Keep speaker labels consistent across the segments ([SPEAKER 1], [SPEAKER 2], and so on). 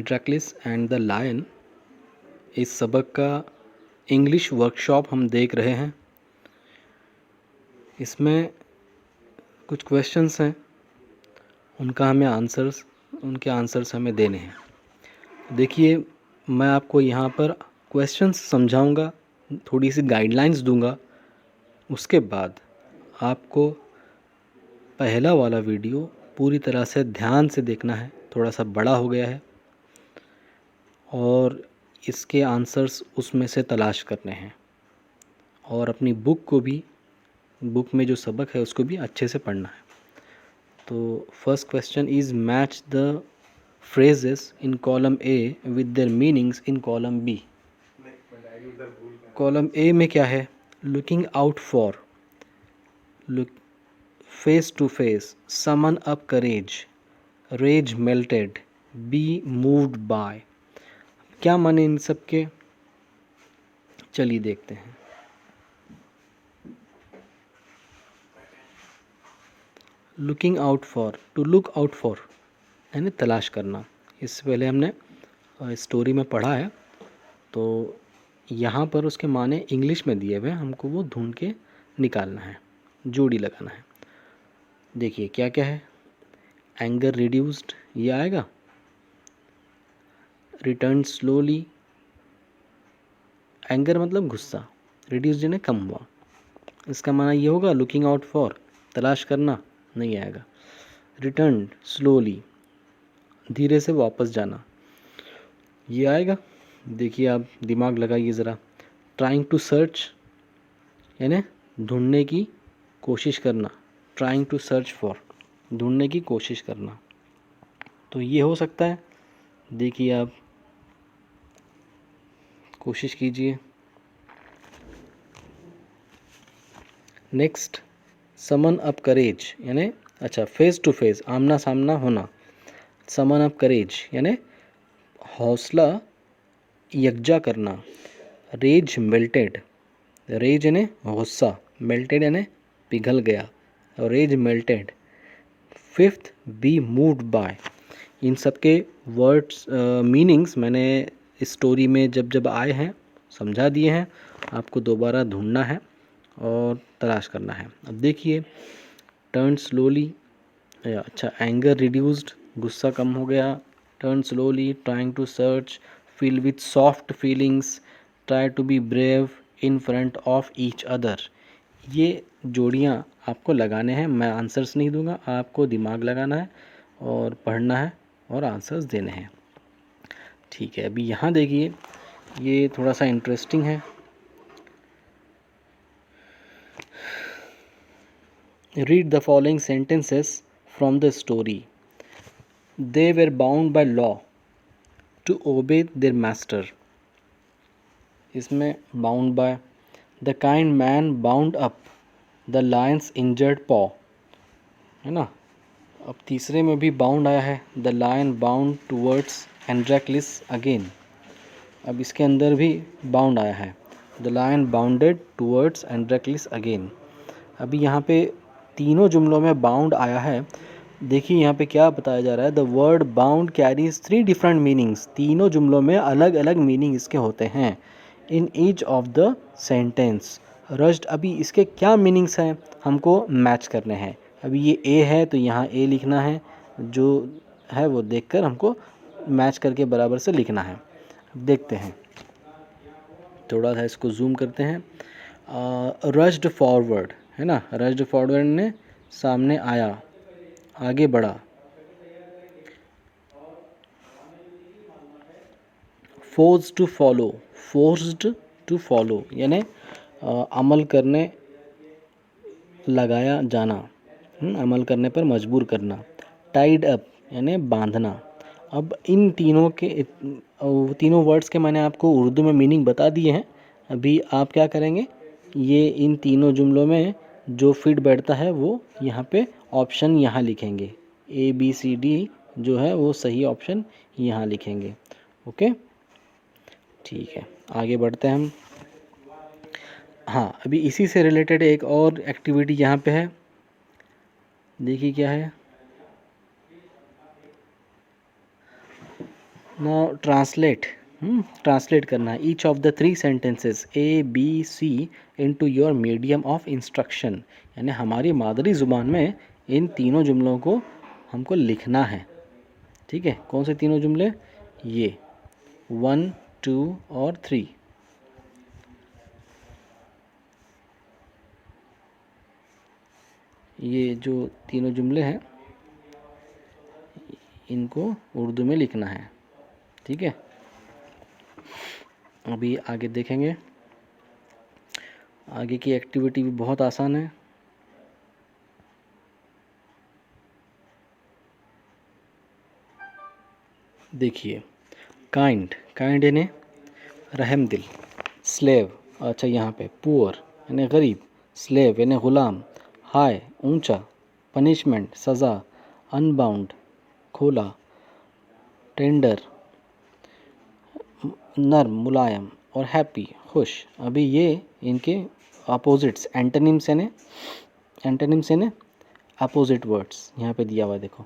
[SPEAKER 1] एंड्राक्लिस and the lion, इस सबक का इंग्लिश वर्कशॉप हम देख रहे हैं। इसमें कुछ क्वेश्चंस हैं, उनके आंसर्स हमें देने हैं। देखिए, मैं आपको यहाँ पर क्वेश्चंस समझाऊंगा, थोड़ी सी गाइडलाइंस दूंगा। उसके बाद आपको पहला वाला वीडियो पूरी तरह से ध्यान से देखना है, थोड़ा सा बड़ा हो गया है, और इसके आंसर्स उसमें से तलाश करने हैं, और अपनी बुक में जो सबक है उसको भी अच्छे से पढ़ना है। तो first question is match the phrases in column A with their meanings in column B। Column A में क्या है? Looking out for, look, face to face, summon up courage, rage melted, be moved by. क्या माने इन सब के? चलिए देखते हैं। Looking out for, to look out for यानी तलाश करना। इससे पहले हमने स्टोरी में पढ़ा है, तो यहाँ पर उसके माने इंग्लिश में दिए हुए, हमको वो ढूंढ के निकालना है, जोड़ी लगाना है। देखिए क्या क्या है। एंगर रिड्यूस्ड, ये आएगा। रिटर्न स्लोली, एंगर मतलब गुस्सा, रिड्यूस्ड यानी कम हुआ, इसका माना ये होगा लुकिंग आउट फॉर, तलाश करना, नहीं आएगा। रिटर्न स्लोली, धीरे से वापस जाना, ये आएगा। देखिए आप दिमाग लगाइए ज़रा। ट्राइंग टू सर्च यानी ढूंढने की कोशिश करना, ट्राइंग टू सर्च फॉर, ढूंढने की कोशिश करना, तो ये हो सकता है। देखिए आप कोशिश कीजिए। नेक्स्ट, समन अप करेज यानी अच्छा फेस टू फेस, आमना सामना होना। समन अप करेज यानी हौसला यकजा करना। रेज मेल्टेड, रेज यानी गुस्सा, मेल्टेड यानी पिघल गया, rays melted. Fifth, B moved by. इन सब के वर्ड्स मीनिंग्स मैंने स्टोरी में जब जब आए हैं समझा दिए हैं, आपको दोबारा ढूंढना है और तलाश करना है। अब देखिए, टर्न स्लोली, अच्छा एंगर रिड्यूस्ड, गुस्सा कम हो गया। Turn slowly, trying to search, feel with soft feelings, try to be brave in front of each other. ये जोड़ियाँ आपको लगाने हैं, मैं आंसर्स नहीं दूंगा, आपको दिमाग लगाना है और पढ़ना है और आंसर्स देने हैं। ठीक है, अभी यहाँ देखिए, ये थोड़ा सा इंटरेस्टिंग है। Read the following sentences from the story. They were bound by law to obey their master. इसमें bound by, the kind man bound up the lion's injured paw, है ना। अब तीसरे में भी bound आया है, the lion bound towards Androclus again। अब इसके अंदर भी bound आया है, the lion bounded towards Androclus again। अभी यहाँ पे तीनों जुमलों में बाउंड आया है। देखिए यहाँ पे क्या बताया जा रहा है, the word bound carries 3 different meanings. तीनों जुमलों में अलग अलग मीनिंग इसके होते हैं। In each of the sentence rushed, अभी इसके क्या मीनिंग्स हैं हमको मैच करने हैं। अभी ये ए है तो यहाँ ए लिखना है, जो है वो देखकर हमको मैच करके बराबर से लिखना है। देखते हैं, थोड़ा सा इसको जूम करते हैं। रश्ड फॉरवर्ड है ना, रश्ड फॉरवर्ड ने सामने आया, आगे बढ़ा। Forced to follow, forced to follow यानी अमल करने लगाया जाना, अमल करने पर मजबूर करना। टाइड अप यानी बांधना। अब इन तीनों वर्ड्स के मैंने आपको उर्दू में मीनिंग बता दिए हैं। अभी आप क्या करेंगे, ये इन तीनों जुमलों में जो फिट बैठता है वो यहाँ पे ऑप्शन यहाँ लिखेंगे, ए बी सी डी जो है वो सही ऑप्शन यहाँ लिखेंगे। ओके, ठीक है, आगे बढ़ते हैं हम। हाँ, अभी इसी से रिलेटेड एक और एक्टिविटी यहाँ पे है। देखिए क्या है, नाउ ट्रांसलेट, ट्रांसलेट करना है each of the 3 sentences ABC into your medium of instruction, यानी हमारी मादरी ज़ुबान में इन तीनों जुमलों को हमको लिखना है। ठीक है, कौन से तीनों जुमले? ये 1, 2 और 3। ये जो तीनों जुमले हैं इनको उर्दू में लिखना है। ठीक है, अभी आगे देखेंगे। आगे की एक्टिविटी भी बहुत आसान है। देखिए, काइंड, काइंड यानी रहम दिल। स्लेव, अच्छा यहाँ पे पुअर यानी गरीब, स्लेव यानी ग़ुलाम, हाई ऊंचा, पनिशमेंट सज़ा, अनबाउंड खोला, टेंडर नर्म मुलायम और हैप्पी खुश। अभी ये इनके अपोजिट्स, एंटोनिम्स यानी अपोजिट वर्ड्स यहाँ पे दिया हुआ है, देखो।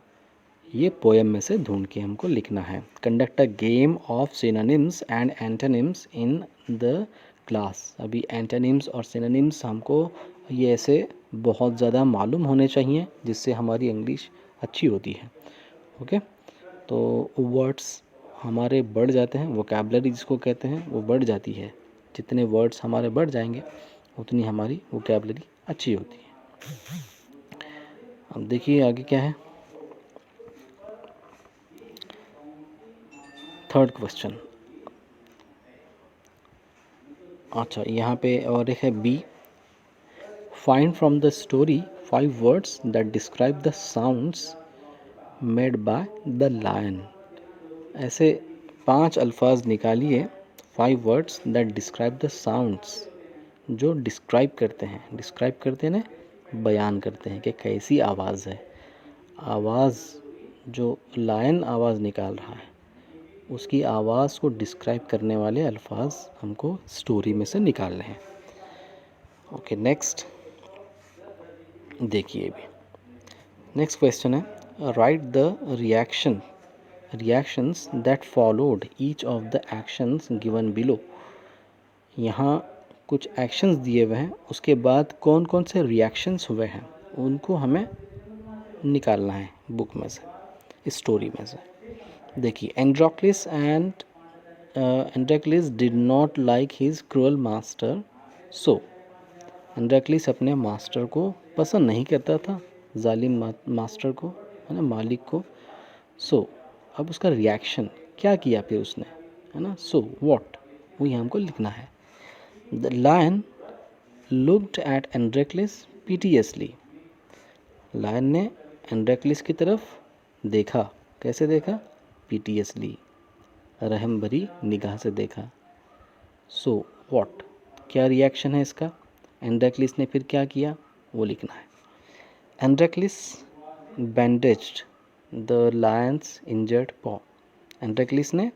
[SPEAKER 1] ये पोएम में से ढूंढ के हमको लिखना है। Conduct a game of synonyms and antonyms in the class. अभी एंटोनिम्स और सिनोनिम्स हमको ये ऐसे बहुत ज़्यादा मालूम होने चाहिए, जिससे हमारी इंग्लिश अच्छी होती है। ओके, तो वर्ड्स हमारे बढ़ जाते हैं, वोकैबलरी जिसको कहते हैं वो बढ़ जाती है। जितने वर्ड्स हमारे बढ़ जाएंगे उतनी हमारी वोकैबलरी अच्छी होती है। अब देखिए आगे क्या है। थर्ड क्वेश्चन, अच्छा यहाँ पे और एक है B, find from the story 5 words that describe the sounds made by the lion. ऐसे 5 अल्फाज निकालिए, 5 words that describe the sounds, जो डिस्क्राइब करते हैं ना, बयान करते हैं कि कैसी आवाज़ है। आवाज़ जो लायन आवाज़ निकाल रहा है उसकी आवाज़ को डिस्क्राइब करने वाले अल्फाज हमको स्टोरी में से निकालने हैं। ओके, नेक्स्ट देखिए भी। नेक्स्ट क्वेश्चन है, right the reactions that followed each of the actions given below. यहाँ कुछ एक्शंस दिए हुए हैं, उसके बाद कौन कौन से रिएक्शंस हुए हैं उनको हमें निकालना है बुक में से, इस स्टोरी में से। देखिए, Androcles did not like his cruel master, so Androcles अपने मास्टर को पसंद नहीं करता था, जालिम मास्टर को, है ना, मालिक को। सो अब उसका रिएक्शन क्या किया फिर उसने, है ना, सो व्हाट, वो यहाँ हमको लिखना है। The lion looked at Androcles piteously. Lion ने एंड्रेक्लिस की तरफ देखा, कैसे देखा? पिटियसली, रहम भरी निगाह से देखा। सो व्हाट, क्या रिएक्शन है इसका? एंड्रेक्लिस ने फिर क्या किया वो लिखना है। एंड्रेक्लिस बैंडेज्ड द लायंस इंजर्ड पॉ। एंड्रेक्लिस ने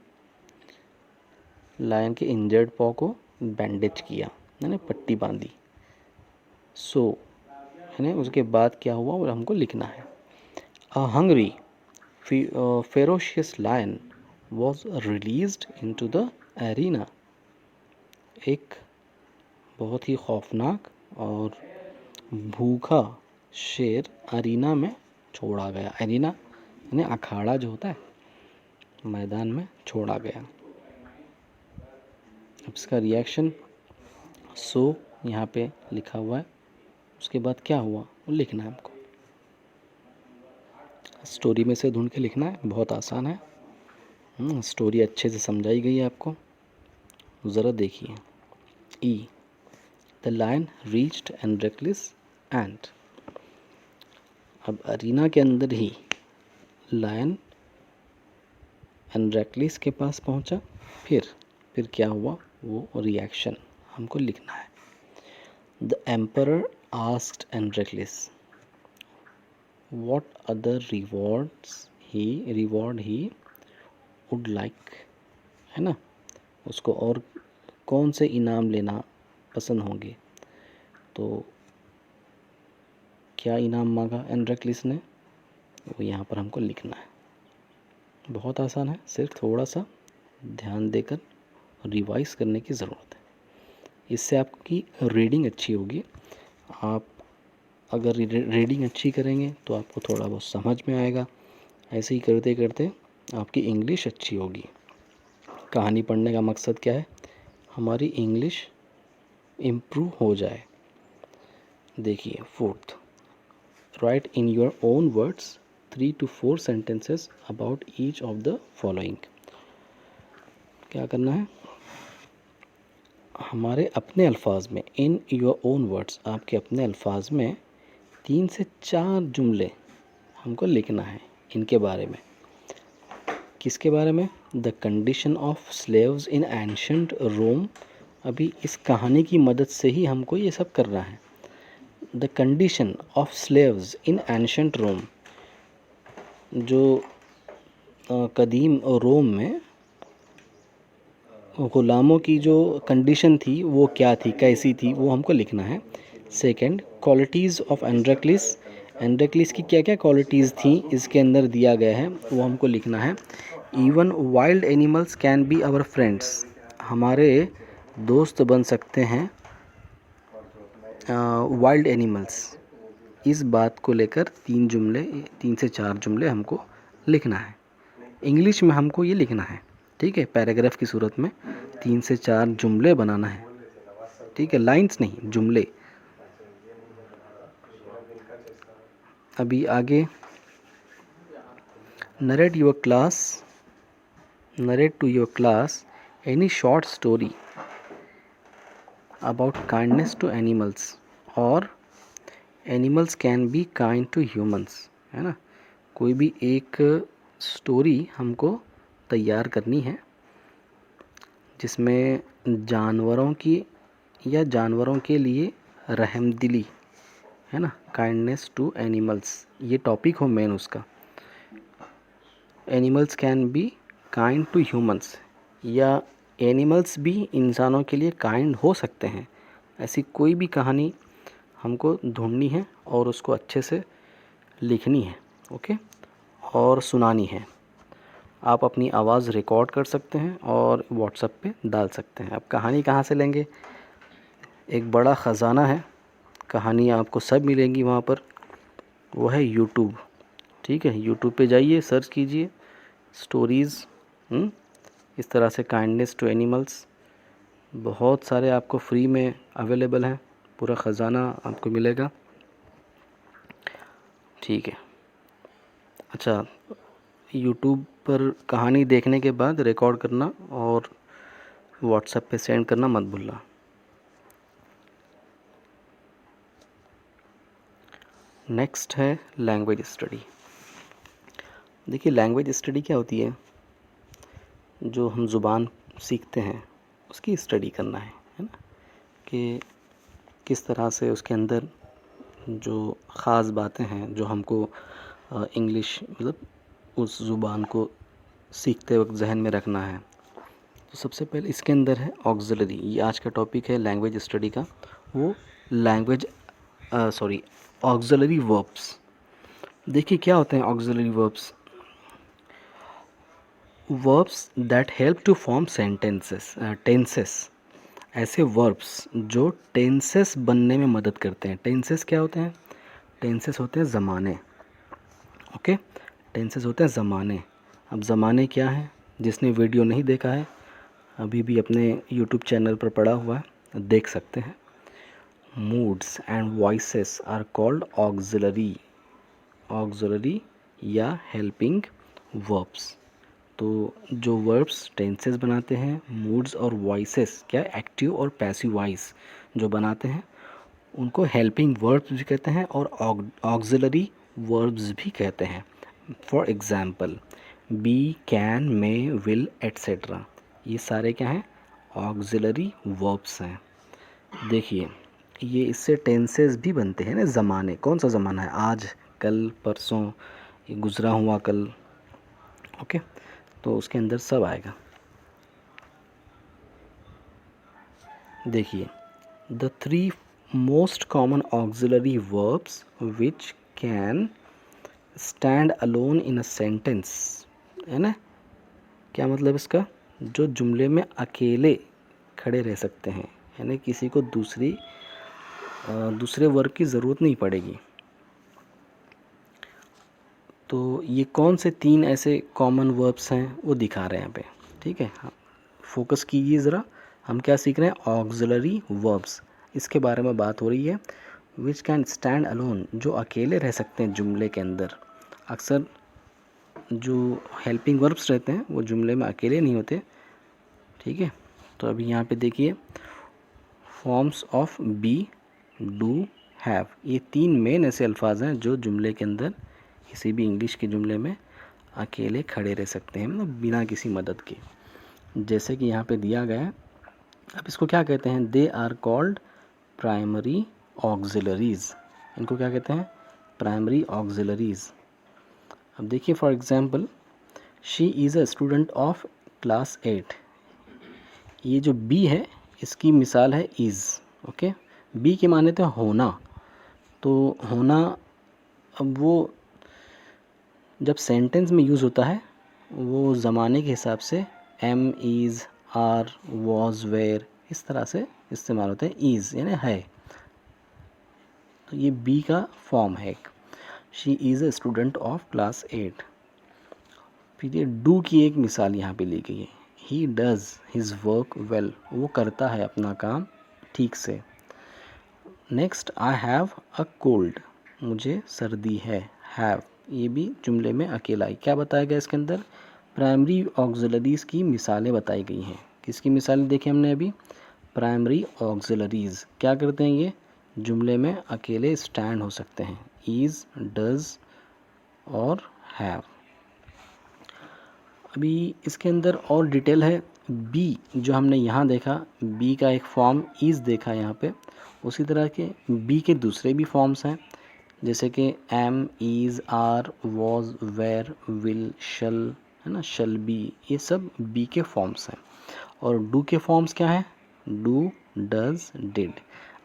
[SPEAKER 1] लायन के इंजर्ड पॉ को बैंडेज किया, यानी पट्टी बांधी। सो यानी उसके बाद क्या हुआ वो हमको लिखना है। A hungry ferocious lion was released into the arena। एक बहुत ही खौफनाक और भूखा शेर अरीना में छोड़ा गया। अरीना यानी अखाड़ा जो होता है, मैदान में छोड़ा गया। अब इसका रिएक्शन सो यहाँ पे लिखा हुआ है, उसके बाद क्या हुआ वो लिखना है हमको। स्टोरी में से ढूंढ के लिखना है, बहुत आसान है। स्टोरी अच्छे से समझाई गई है आपको, ज़रा देखिए। ई, द लायन रीच्ड एंड्रेक्लिस एंड। अब अरीना के अंदर ही लायन एंड्रेक्लिस के पास पहुंचा। फिर क्या हुआ वो रिएक्शन हमको लिखना है। The emperor asked Androcles what other reward he would like, है ना, उसको और कौन से इनाम लेना पसंद होंगे। तो क्या इनाम मांगा एंड्रेक्लिस ने, वो यहाँ पर हमको लिखना है। बहुत आसान है, सिर्फ थोड़ा सा ध्यान देकर रिवाइज करने की ज़रूरत है। इससे आपकी रीडिंग अच्छी होगी। आप अगर रीडिंग अच्छी करेंगे तो आपको थोड़ा बहुत समझ में आएगा। ऐसे ही करते करते आपकी इंग्लिश अच्छी होगी। कहानी पढ़ने का मकसद क्या है? हमारी इंग्लिश इम्प्रूव हो जाए। देखिए, fourth, right in your own words 3 to 4 sentences about each of the following। क्या करना है? हमारे अपने अल्फाज में, इन योर ओन वर्ड्स, आपके अपने अल्फाज में 3 से 4 जुमले हमको लिखना है इनके बारे में। किसके बारे में? The condition of slaves in ancient Rome. अभी इस कहानी की मदद से ही हमको ये सब करना है। The condition of slaves in ancient Rome, जो कदीम रोम में ग़ुलामों की जो कंडीशन थी वो क्या थी, कैसी थी, वो हमको लिखना है। Second, qualities of Androcles. Androcles की क्या क्या क्वालिटीज़ थी इसके अंदर दिया गया है, वो हमको लिखना है। Even wild animals can be our friends. हमारे दोस्त बन सकते हैं वाइल्ड एनिमल्स। इस बात को लेकर 3 से 4 जुमले हमको लिखना है। इंग्लिश में हमको ये लिखना है, ठीक है, पैराग्राफ की सूरत में 3 से 4 जुमले बनाना है, ठीक है, लाइंस नहीं, जुमले। अभी आगे, narrate to your class any short story about kindness to animals और animals can be kind to humans, है ना। कोई भी एक स्टोरी हमको तैयार करनी है जिसमें जानवरों की या जानवरों के लिए रहमदिली, है ना, काइंडनेस टू एनिमल्स, ये टॉपिक हो मेन उसका। Animals can be kind to humans, या एनिमल्स भी इंसानों के लिए काइंड हो सकते हैं। ऐसी कोई भी कहानी हमको ढूंढनी है और उसको अच्छे से लिखनी है, ओके, और सुनानी है। आप अपनी आवाज़ रिकॉर्ड कर सकते हैं और व्हाट्सएप पे डाल सकते हैं। अब कहानी कहाँ से लेंगे? एक बड़ा ख़जाना है, कहानी आपको सब मिलेंगी वहाँ पर, वो है यूट्यूब, ठीक है। यूट्यूब पे जाइए, सर्च कीजिए स्टोरीज़, इस तरह से काइंडनेस टू एनिमल्स, बहुत सारे आपको फ्री में अवेलेबल हैं, पूरा ख़जाना आपको मिलेगा, ठीक है। अच्छा, यूट्यूब पर कहानी देखने के बाद रिकॉर्ड करना और व्हाट्सएप पे सेंड करना मत भूलना। नेक्स्ट है लैंग्वेज स्टडी। देखिए, लैंग्वेज स्टडी क्या होती है? जो हम ज़ुबान सीखते हैं उसकी स्टडी करना है ना, कि किस तरह से उसके अंदर जो ख़ास बातें हैं जो हमको इंग्लिश, मतलब उस ज़ुबान को सीखते वक्त जहन में रखना है। तो सबसे पहले इसके अंदर है ऑक्सिलरी। ये आज का टॉपिक है लैंग्वेज स्टडी का। वो ऑक्सिलरी वर्ब्स। देखिए क्या होते हैं auxiliary verbs? Verbs that help to form tenses. ऐसे वर्ब्स जो टेंसेस बनने में मदद करते हैं। टेंसेस क्या होते हैं? टेंसेस होते हैं ज़माने, ओके, टेंसेस होते हैं ज़माने। अब ज़माने क्या है? जिसने वीडियो नहीं देखा है अभी भी अपने यूट्यूब चैनल पर पड़ा हुआ है, देख सकते हैं। Moods and voices are called auxiliary या हेल्पिंग वर्ब्स। तो जो वर्ब्स टेंसेस बनाते हैं, मूड्स और वॉइसेस, क्या एक्टिव और पैसिव वॉइस जो बनाते हैं, उनको हेल्पिंग वर्ब्स भी कहते हैं और ऑक्सिलरी वर्ब्स भी कहते हैं। For example, be, can, may, will, etcetera, ये सारे क्या हैं? ऑक्सिलरी वर्ब्स हैं। देखिए, ये इससे टेंसेस भी बनते हैं ना, ज़माने। कौन सा ज़माना है? आज, कल, परसों, ये गुज़रा हुआ कल, ओके, तो उसके अंदर सब आएगा। देखिए, the 3 most common auxiliary verbs which can stand alone in a sentence. है ना। क्या मतलब इसका, जो जुमले में अकेले खड़े रह सकते हैं, यानी किसी को दूसरे वर्ग की ज़रूरत नहीं पड़ेगी। तो ये कौन से 3 ऐसे कॉमन वर्ब्स हैं वो दिखा रहे हैं यहाँ पे, ठीक है। हाँ, फोकस कीजिए ज़रा। हम क्या सीख रहे हैं, ऑक्सिलरी वर्ब्स, इसके बारे में बात हो रही है। विच कैन स्टैंड अलोन, जो अकेले रह सकते हैं जुमले के अंदर। अक्सर जो हेल्पिंग वर्ब्स रहते हैं वो जुमले में अकेले नहीं होते, ठीक है। तो अभी यहाँ पे देखिए, forms of be, do, have, ये 3 मेन ऐसे अल्फाज हैं जो जुमले के अंदर, किसी भी इंग्लिश के जुमले में अकेले खड़े रह सकते हैं, मतलब बिना किसी मदद के। जैसे कि यहाँ पे दिया गया है। अब इसको क्या कहते हैं, they are called primary auxiliaries. इनको क्या कहते हैं, प्राइमरी ऑक्सिलरीज। अब देखिए, for example, she is a student of class 8। ये जो बी है इसकी मिसाल है इज़, ओके। बी के माने थे होना, तो होना, अब वो जब सेंटेंस में यूज़ होता है वो ज़माने के हिसाब से am, is, are, was, were, इस तरह से इस्तेमाल होता है। इज़ यानी है, तो ये बी का फॉर्म है एक। She is a student of class 8। फिर ये डू की एक मिसाल यहाँ पे ली गई है, he does his work well, वो करता है अपना काम ठीक से। Next, I have a cold, मुझे सर्दी है। हैव, ये भी जुमले में अकेला ही। क्या बताया गया इसके अंदर, प्राइमरी ऑक्सिलरीज़ की मिसालें बताई गई हैं। किसकी मिसालें देखी हमने अभी, प्राइमरी ऑक्सिलरीज़ क्या करते हैं, ये जुमले में अकेले स्टैंड हो सकते हैं, इज़, डज़ और हैव। अभी इसके अंदर और डिटेल है। बी जो हमने यहाँ देखा, बी का एक फॉर्म इज़ देखा यहाँ पे, उसी तरह के बी के दूसरे भी फॉर्म्स हैं, जैसे कि am, is, are, was, were, will, shall, है ना, शल बी, ये सब बी के फॉर्म्स हैं। और डू के फॉर्म्स क्या हैं, डू, डज, डिड।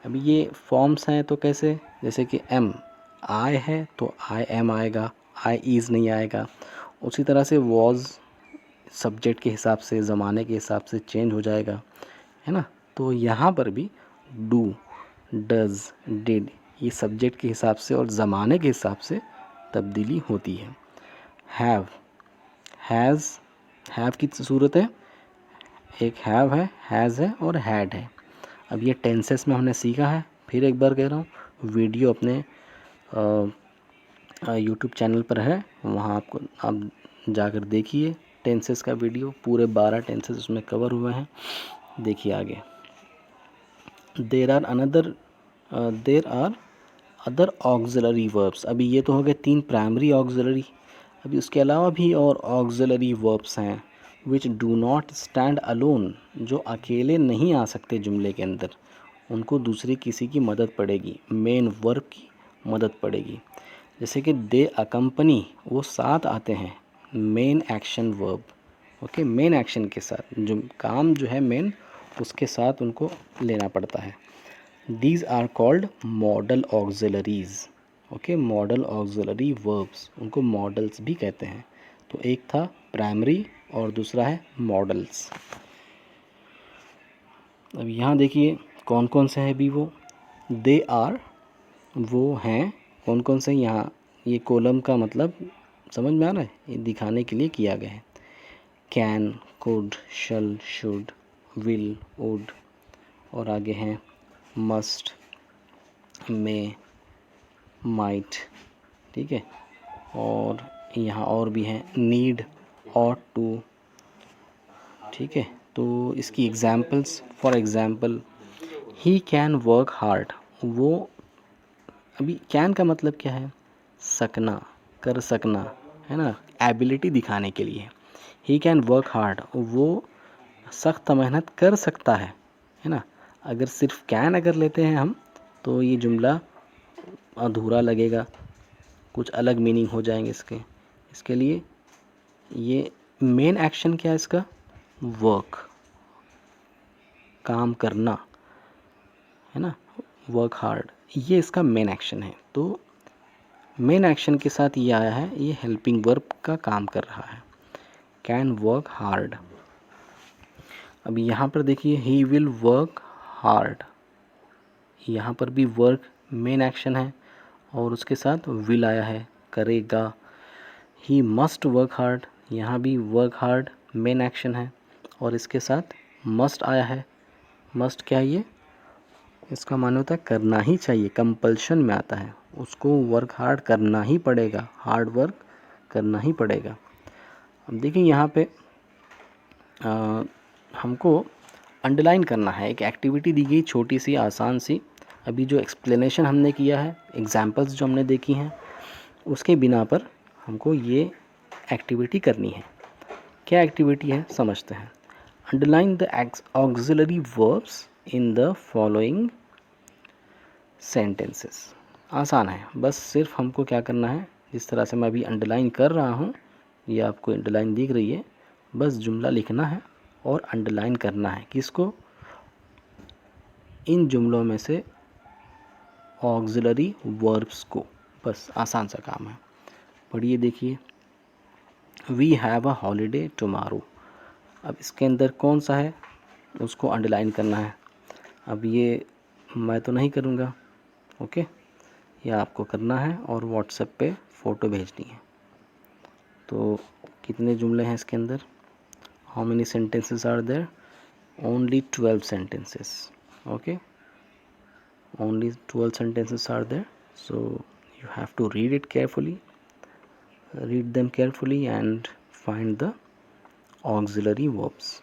[SPEAKER 1] अभी ये फॉर्म्स हैं तो कैसे, जैसे कि एम आई है तो आई एम आएगा, आई इज़ नहीं आएगा। उसी तरह से वॉज सब्जेक्ट के हिसाब से, ज़माने के हिसाब से चेंज हो जाएगा, है ना। तो यहाँ पर भी डू, डज, डिड, ये सब्जेक्ट के हिसाब से और ज़माने के हिसाब से तब्दीली होती है। हैव, हैज़, हैव की सूरत है, एक हैव है, हैज़ है और हैड है। अब ये टेंसेस में हमने सीखा है। फिर एक बार कह रहा हूँ, वीडियो अपने यूट्यूब चैनल पर है, वहाँ आपको आप जाकर देखिए टेंसेस का वीडियो, पूरे 12 टेंसेस उसमें कवर हुए हैं। देखिए आगे, there are other auxiliary verbs. अभी ये तो हो गए 3 प्राइमरी ऑक्सिलरी। अभी उसके अलावा भी और ऑक्सिलरी वर्ब्स हैं, which do not stand alone, जो अकेले नहीं आ सकते जुमले के अंदर, उनको दूसरी किसी की मदद पड़ेगी, मेन वर्ब की मदद पड़ेगी। जैसे कि दे अकम्पनी, वो साथ आते हैं, main action verb, okay, main action के साथ, जो काम जो है मेन, उसके साथ उनको लेना पड़ता है। These are called modal auxiliaries, okay, modal auxiliary verbs, उनको मॉडल्स भी कहते हैं। तो एक था प्राइमरी और दूसरा है मॉडल्स। अब यहाँ देखिए कौन कौन से हैं भी वो, दे आर, वो हैं, कौन कौन से, यहाँ ये कॉलम का मतलब समझ में आ रहा है, ये दिखाने के लिए किया गया है। Can, could, shall, should, will, would, और आगे हैं मस्ट, मे, माइट, ठीक है। और यहाँ और भी हैं, नीड, ऑट टू, ठीक है। तो इसकी examples, for example, he can work hard, वो, अभी कैन का मतलब क्या है, सकना, कर सकना, है ना, एबिलिटी दिखाने के लिए। ही कैन वर्क हार्ड, वो सख्त मेहनत कर सकता है ना। अगर सिर्फ कैन अगर लेते हैं हम तो ये जुमला अधूरा लगेगा, कुछ अलग मीनिंग हो जाएंगे इसके लिए ये मेन एक्शन क्या है इसका, वर्क, काम करना, है ना, वर्क हार्ड, ये इसका मेन एक्शन है। तो मेन एक्शन के साथ ये आया है, ये हेल्पिंग वर्ब का काम कर रहा है। Can work hard. अब यहाँ पर देखिए ही विल वर्क हार्ड, यहाँ पर भी वर्क मेन एक्शन है और उसके साथ विल आया है, करेगा। ही मस्ट वर्क हार्ड, यहाँ भी वर्क हार्ड मेन एक्शन है और इसके साथ मस्ट आया है। मस्ट क्या है ये, इसका माने होता है करना ही चाहिए, कंपल्शन में आता है, उसको वर्क हार्ड करना ही पड़ेगा, हार्ड वर्क करना ही पड़ेगा। अब देखिए यहाँ पे हमको अंडरलाइन करना है, एक एक्टिविटी दी गई छोटी सी आसान सी। अभी जो एक्सप्लेनेशन हमने किया है, एग्जाम्पल्स जो हमने देखी हैं, उसके बिना पर हमको ये एक्टिविटी करनी है। क्या एक्टिविटी है समझते हैं। Underline the auxiliary verbs in the following sentences. आसान है, बस सिर्फ हमको क्या करना है, जिस तरह से मैं अभी अंडरलाइन कर रहा हूँ, ये आपको अंडरलाइन दिख रही है, बस जुमला लिखना है और अंडरलाइन करना है किसको, इन जुमलों में से ऑक्सिलरी वर्ब्स को। बस आसान सा काम है। पढ़िए देखिए, we have a holiday tomorrow. अब इसके अंदर कौन सा है उसको अंडरलाइन करना है। अब ये मैं तो नहीं करूँगा, ओके, ये आपको करना है और व्हाट्सएप पे फ़ोटो भेजनी है। तो कितने जुमले हैं इसके अंदर, how many sentences are there, only 12 sentences, okay, only 12 sentences are there, so you have to read them carefully and find the auxiliary verbs.